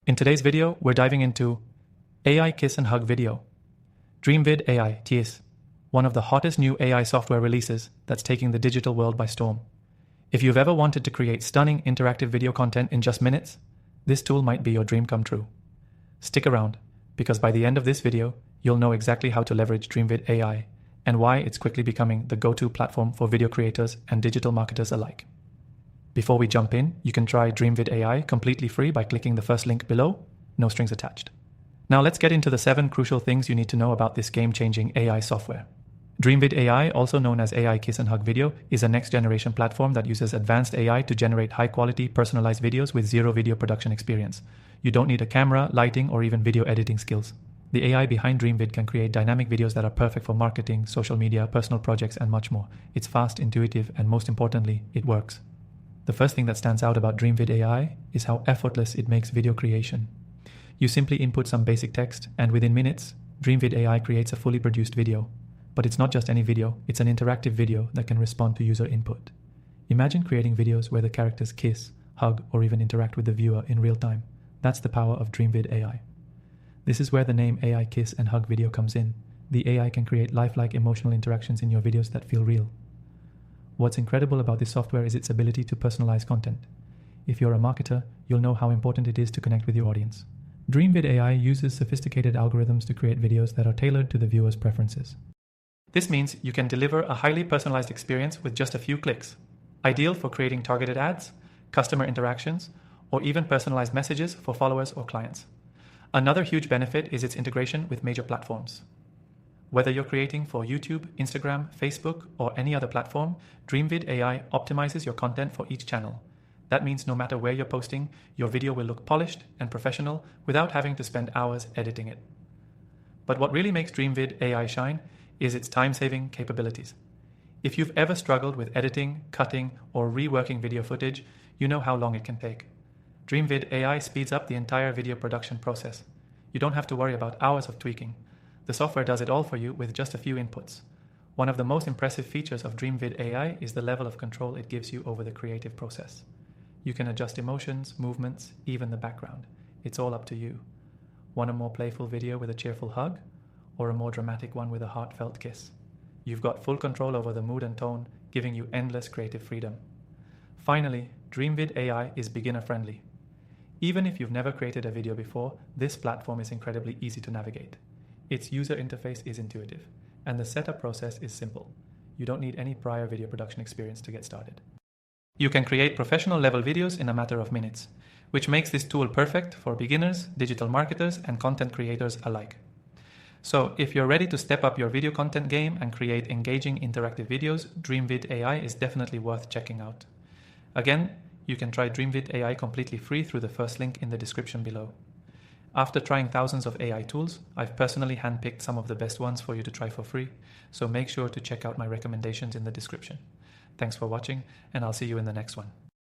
In today's video, we're diving into AI Kiss and Hug Video. DreamVid AI TS, one of the hottest new AI software releases that's taking the digital world by storm. If you've ever wanted to create stunning interactive video content in just minutes, this tool might be your dream come true. Stick around, because by the end of this video, you'll know exactly how to leverage DreamVid AI and why it's quickly becoming the go-to platform for video creators and digital marketers alike. Before we jump in, you can try DreamVid AI completely free by clicking the first link below, no strings attached. Now let's get into the 7 crucial things you need to know about this game-changing AI software. DreamVid AI, also known as AI Kiss and Hug Video, is a next-generation platform that uses advanced AI to generate high-quality, personalized videos with zero video production experience. You don't need a camera, lighting, or even video editing skills. The AI behind DreamVid can create dynamic videos that are perfect for marketing, social media, personal projects, and much more. It's fast, intuitive, and most importantly, it works. The first thing that stands out about DreamVid AI is how effortless it makes video creation. You simply input some basic text, and within minutes, DreamVid AI creates a fully produced video. But it's not just any video, it's an interactive video that can respond to user input. Imagine creating videos where the characters kiss, hug, or even interact with the viewer in real time. That's the power of DreamVid AI. This is where the name AI Kiss and Hug Video comes in. The AI can create lifelike emotional interactions in your videos that feel real. What's incredible about this software is its ability to personalize content. If you're a marketer, you'll know how important it is to connect with your audience. DreamVid AI uses sophisticated algorithms to create videos that are tailored to the viewer's preferences. This means you can deliver a highly personalized experience with just a few clicks, ideal for creating targeted ads, customer interactions, or even personalized messages for followers or clients. Another huge benefit is its integration with major platforms. Whether you're creating for YouTube, Instagram, Facebook, or any other platform, DreamVid AI optimizes your content for each channel. That means no matter where you're posting, your video will look polished and professional without having to spend hours editing it. But what really makes DreamVid AI shine is its time-saving capabilities. If you've ever struggled with editing, cutting, or reworking video footage, you know how long it can take. DreamVid AI speeds up the entire video production process. You don't have to worry about hours of tweaking. The software does it all for you with just a few inputs. One of the most impressive features of DreamVid AI is the level of control it gives you over the creative process. You can adjust emotions, movements, even the background. It's all up to you. Want a more playful video with a cheerful hug? Or a more dramatic one with a heartfelt kiss? You've got full control over the mood and tone, giving you endless creative freedom. Finally, DreamVid AI is beginner-friendly. Even if you've never created a video before, this platform is incredibly easy to navigate. Its user interface is intuitive, and the setup process is simple. You don't need any prior video production experience to get started. You can create professional-level videos in a matter of minutes, which makes this tool perfect for beginners, digital marketers, and content creators alike. So if you're ready to step up your video content game and create engaging interactive videos, DreamVid AI is definitely worth checking out. Again, you can try DreamVid AI completely free through the first link in the description below. After trying thousands of AI tools, I've personally handpicked some of the best ones for you to try for free, so make sure to check out my recommendations in the description. Thanks for watching, and I'll see you in the next one.